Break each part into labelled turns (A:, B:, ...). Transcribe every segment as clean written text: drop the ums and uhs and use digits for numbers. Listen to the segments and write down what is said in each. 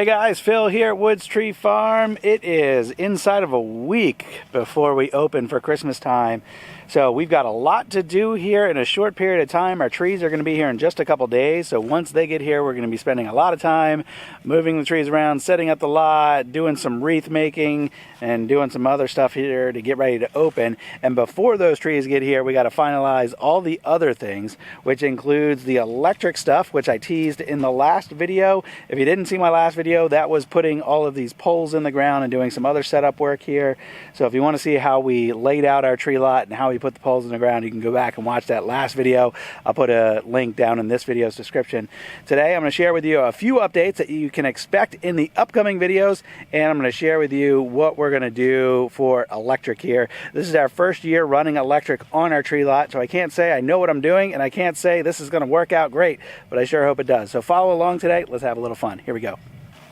A: Hey guys, Phil here at Woods Tree Farm. It is inside of a week before we open for Christmas time. So we've got a lot to do here in a short period of time. Our trees are going to be here in just a couple days. So once they get here, we're going to be spending a lot of time moving the trees around, setting up the lot, doing some wreath making, and doing some other stuff here to get ready to open. And before those trees get here, we got to finalize all the other things, which includes the electric stuff, which I teased in the last video. If you didn't see my last video, that was putting all of these poles in the ground and doing some other setup work here. So if you want to see how we laid out our tree lot and how we put the poles in the ground, you can go back and watch that last video. I'll put a link down in this video's description. Today I'm going to share with you a few updates that you can expect in the upcoming videos, and I'm going to share with you what we're going to do for electric here. This is our first year running electric on our tree lot, so I can't say I know what I'm doing, and I can't say this is going to work out great, but I sure hope it does. So follow along today. Let's have a little fun. Here we go.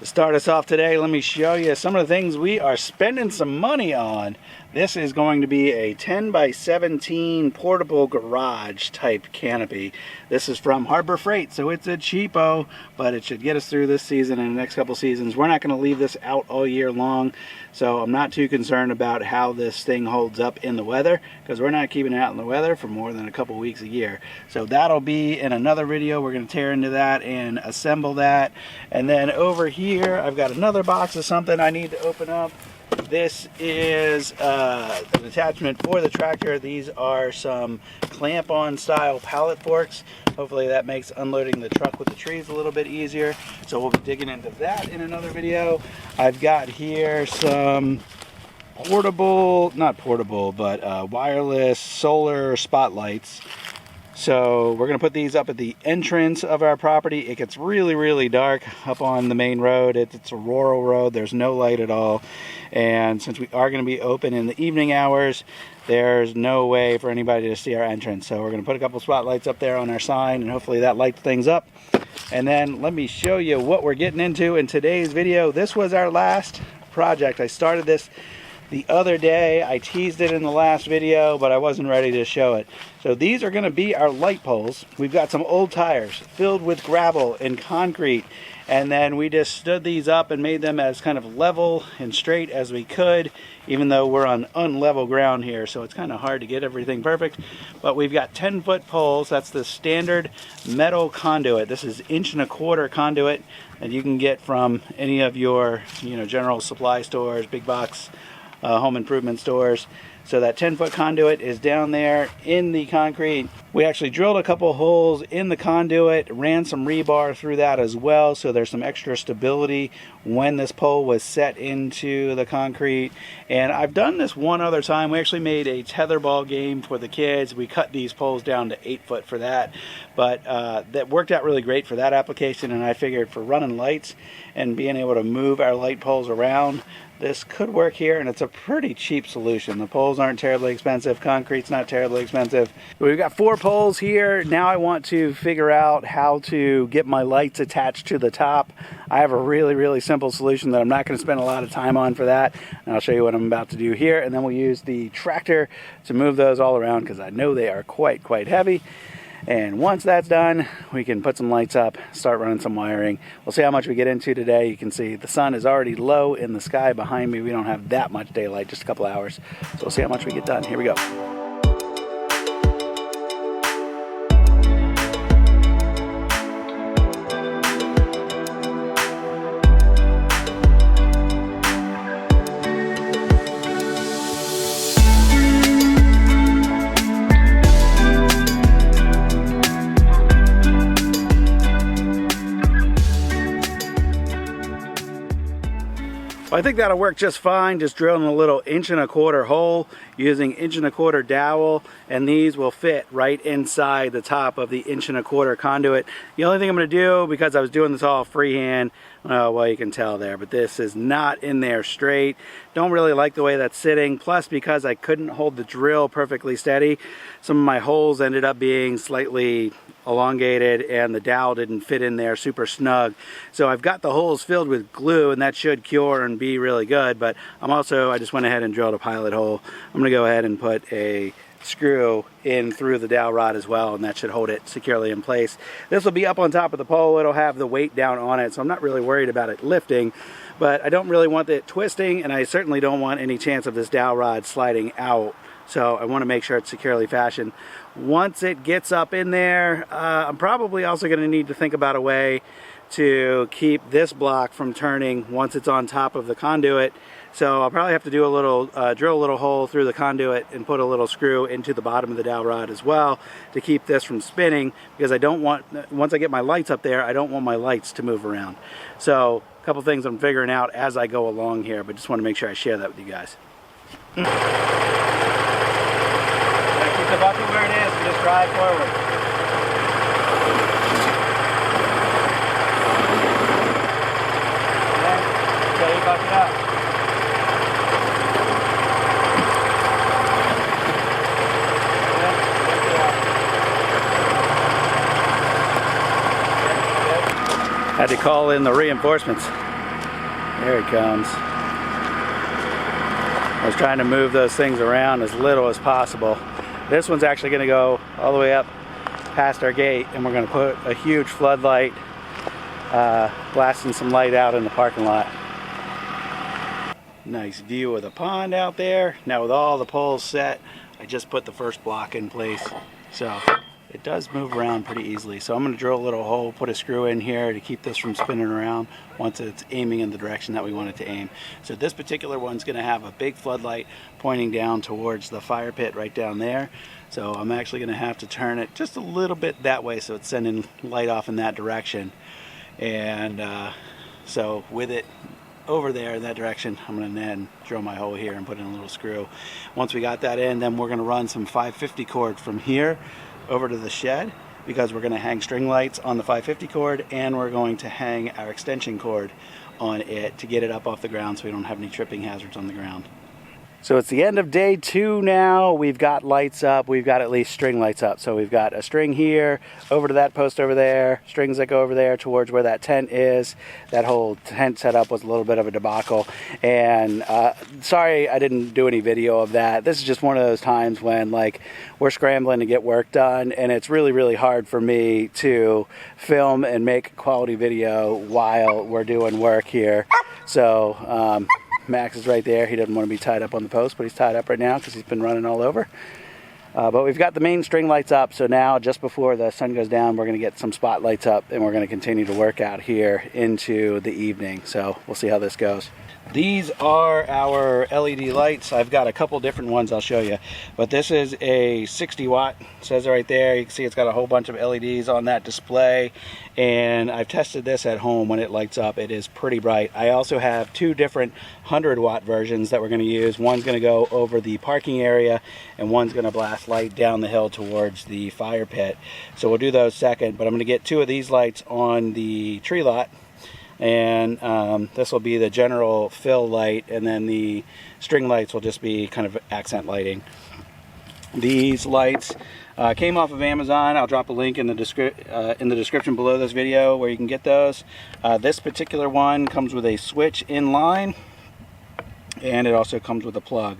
A: To start us off today, let me show you some of the things we are spending some money on. This is going to be a 10 by 17 portable garage type canopy. This is from Harbor Freight, so it's a cheapo, but it should get us through this season and the next couple seasons. We're not going to leave this out all year long, so I'm not too concerned about how this thing holds up in the weather, because we're not keeping it out in the weather for more than a couple weeks a year. So that'll be in another video. We're going to tear into that and assemble that. And then over here, I've got another box of something I need to open up. This is an attachment for the tractor. These are some clamp-on style pallet forks. Hopefully that makes unloading the truck with the trees a little bit easier. So we'll be digging into that in another video. I've got here some portable, not portable, but wireless solar spotlights. So we're going to put these up at the entrance of our property. It gets really, really dark up on the main road. It's a rural road. There's no light at all. And since we are going to be open in the evening hours, there's no way for anybody to see our entrance. So we're going to put a couple spotlights up there on our sign, and hopefully that lights things up. And then let me show you what we're getting into in today's video. This was our last project. I started this the other day. I teased it in the last video, but I wasn't ready to show it. So these are going to be our light poles. We've got some old tires filled with gravel and concrete, and then we just stood these up and made them as kind of level and straight as we could, even though we're on unlevel ground here, so it's kind of hard to get everything perfect. But we've got 10-foot poles. That's the standard metal conduit. This is 1.25 inch conduit that you can get from any of your general supply stores, big box home improvement stores. So that 10-foot conduit is down there in the concrete. We actually drilled a couple holes in the conduit, ran some rebar through that as well, so there's some extra stability when this pole was set into the concrete. And I've done this one other time. We actually made a tetherball game for the kids. We cut these poles down to 8 foot for that, but that worked out really great for that application. And I figured for running lights and being able to move our light poles around, this could work here, and it's a pretty cheap solution. The poles aren't terribly expensive. Concrete's not terribly expensive. We've got 4 poles here. Now I want to figure out how to get my lights attached to the top. I have a really, really simple solution that I'm not going to spend a lot of time on for that. And I'll show you what I'm about to do here. And then we'll use the tractor to move those all around, because I know they are quite heavy. And once that's done, we can put some lights up, start running some wiring. We'll see how much we get into today. You can see the sun is already low in the sky behind me. We don't have that much daylight, just a couple hours. So we'll see how much we get done. Here we go. Well, I think that'll work just fine, just drilling a little 1.25 inch hole using 1.25 inch dowel, and these will fit right inside the top of the 1.25 inch conduit. The only thing I'm going to do, because I was doing this all freehand, well, you can tell there, but this is not in there straight. Don't really like the way that's sitting. Plus, because I couldn't hold the drill perfectly steady, some of my holes ended up being slightly elongated, and the dowel didn't fit in there super snug. So I've got the holes filled with glue, and that should cure and be really good. But I just went ahead and drilled a pilot hole. I'm going to go ahead and put a screw in through the dowel rod as well, and that should hold it securely in place. This will be up on top of the pole. It'll have the weight down on it, so I'm not really worried about it lifting, but I don't really want it twisting, and I certainly don't want any chance of this dowel rod sliding out. So I want to make sure it's securely fastened. Once it gets up in there, I'm probably also going to need to think about a way to keep this block from turning once it's on top of the conduit. So I'll probably have to do a little, drill a little hole through the conduit and put a little screw into the bottom of the dowel rod as well to keep this from spinning, because I don't want, once I get my lights up there, I don't want my lights to move around. So a couple things I'm figuring out as I go along here, but just want to make sure I share that with you guys. Keep the bucket where it is and just drive forward. Okay, you bucket up. Had to call in the reinforcements. There he comes. I was trying to move those things around as little as possible. This one's actually going to go all the way up past our gate, and we're going to put a huge floodlight, blasting some light out in the parking lot. Nice view of the pond out there. Now with all the poles set, I just put the first block in place. So it does move around pretty easily. So I'm going to drill a little hole, put a screw in here to keep this from spinning around once it's aiming in the direction that we want it to aim. So this particular one's going to have a big floodlight pointing down towards the fire pit right down there. So I'm actually going to have to turn it just a little bit that way so it's sending light off in that direction. And so with it over there in that direction, I'm going to then drill my hole here and put in a little screw. Once we got that in, then we're going to run some 550 cord from here over to the shed, because we're going to hang string lights on the 550 cord, and we're going to hang our extension cord on it to get it up off the ground so we don't have any tripping hazards on the ground. So it's the end of day 2 now. We've got lights up. We've got at least string lights up. So we've got a string here, over to that post over there, strings that go over there towards where that tent is. That whole tent setup was a little bit of a debacle. And sorry I didn't do any video of that. This is just one of those times when like we're scrambling to get work done, and it's really, really hard for me to film and make quality video while we're doing work here. So Max is right there. He doesn't want to be tied up on the post, but he's tied up right now because he's been running all over. But we've got the main string lights up, so now just before the sun goes down, we're going to get some spotlights up, and we're going to continue to work out here into the evening. So we'll see how this goes. These are our LED lights. I've got a couple different ones I'll show you, but this is a 60 watt. It says it right there. You can see it's got a whole bunch of LEDs on that display, and I've tested this at home when it lights up. It is pretty bright. I also have 2 different 100 watt versions that we're going to use. One's going to go over the parking area, and one's going to blast light down the hill towards the fire pit. So we'll do those second, but I'm going to get 2 of these lights on the tree lot. And this will be the general fill light, and then the string lights will just be kind of accent lighting. These lights came off of Amazon. I'll drop a link in the description below this video where you can get those. This particular one comes with a switch in line, and it also comes with a plug.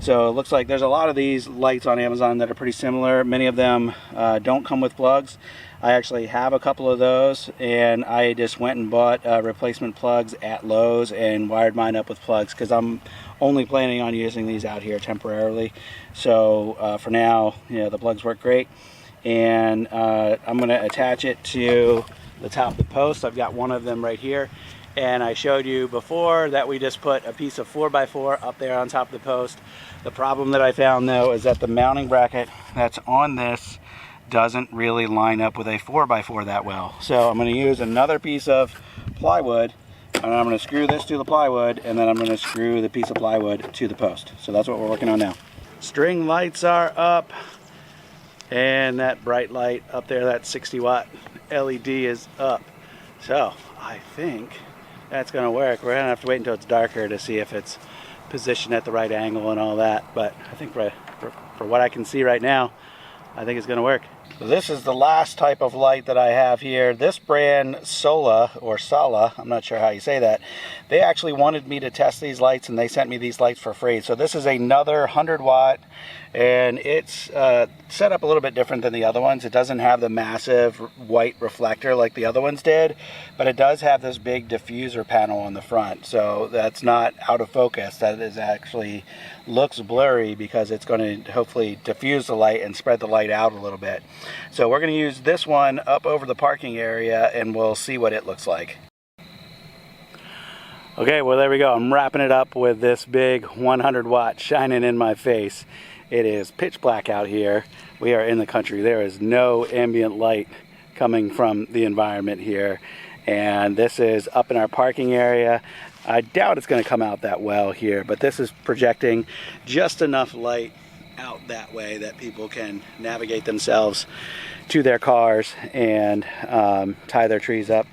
A: So it looks like there's a lot of these lights on Amazon that are pretty similar. Many of them don't come with plugs. I actually have a couple of those, and I just went and bought replacement plugs at Lowe's and wired mine up with plugs because I'm only planning on using these out here temporarily. So for now, you know, the plugs work great, and I'm going to attach it to the top of the post. I've got one of them right here, and I showed you before that we just put a piece of 4x4 up there on top of the post. The problem that I found though is that the mounting bracket that's on this doesn't really line up with a 4x4 that well. So I'm going to use another piece of plywood, and I'm going to screw this to the plywood, and then I'm going to screw the piece of plywood to the post. So that's what we're working on now. String lights are up, and that bright light up there, that 60 watt LED is up. So I think that's going to work. We're going to have to wait until it's darker to see if it's positioned at the right angle and all that, but I think for what I can see right now, I think it's going to work. So this is the last type of light that I have here. This brand, Sola, or Sala, I'm not sure how you say that, they actually wanted me to test these lights and they sent me these lights for free. So this is another 100-watt, and it's set up a little bit different than the other ones. It doesn't have the massive white reflector like the other ones did, but it does have this big diffuser panel on the front. So that's not out of focus. That is actually looks blurry because it's going to hopefully diffuse the light and spread the light out a little bit. So we're going to use this one up over the parking area and we'll see what it looks like. Okay, well there we go. I'm wrapping it up with this big 100-watt shining in my face. It is pitch black out here. We are in the country. There is no ambient light coming from the environment here. And this is up in our parking area. I doubt it's going to come out that well here, but this is projecting just enough light out that way that people can navigate themselves to their cars and tie their trees up.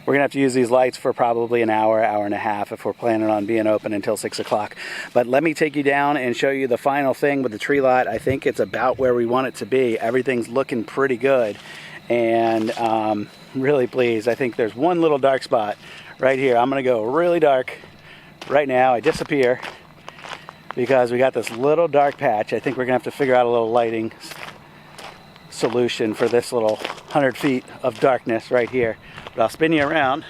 A: We're going to have to use these lights for probably an hour, hour and a half if we're planning on being open until 6 o'clock. But let me take you down and show you the final thing with the tree lot. I think it's about where we want it to be. Everything's looking pretty good. And really pleased. I think there's one little dark spot right here. I'm going to go really dark right now. I disappear because we got this little dark patch. I think we're going to have to figure out a little lighting solution for this little 100 feet of darkness right here. But I'll spin you around.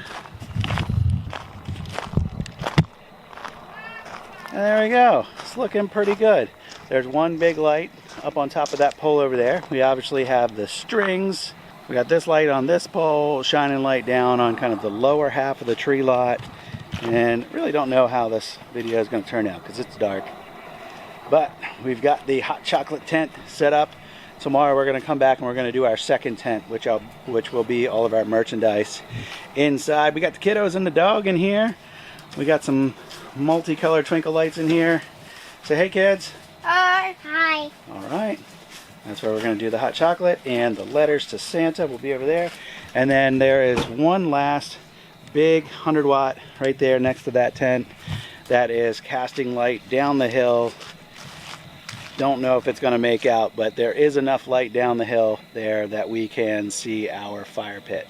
A: And there we go. It's looking pretty good. There's one big light up on top of that pole over there. We obviously have the strings. We got this light on this pole, shining light down on kind of the lower half of the tree lot. And really don't know how this video is going to turn out because it's dark. But we've got the hot chocolate tent set up. Tomorrow we're going to come back and we're going to do our second tent, which will be all of our merchandise inside. We got the kiddos and the dog in here. We got some multicolored twinkle lights in here. Say hey, kids.
B: Hi.
A: All right. That's where we're going to do the hot chocolate, and the letters to Santa will be over there. And then there is one last big 100-watt right there next to that tent that is casting light down the hill. Don't know if it's going to make out, but there is enough light down the hill there that we can see our fire pit.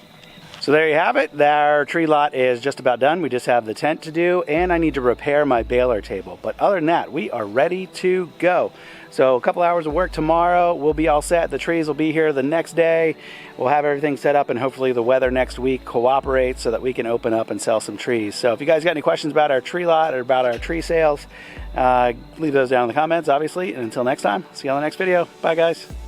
A: So there you have it. Our tree lot is just about done. We just have the tent to do, and I need to repair my baler table. But other than that, we are ready to go. So a couple hours of work tomorrow. We'll be all set. The trees will be here the next day. We'll have everything set up, and hopefully the weather next week cooperates so that we can open up and sell some trees. So if you guys got any questions about our tree lot or about our tree sales, leave those down in the comments, obviously. And until next time, see you on the next video. Bye, guys.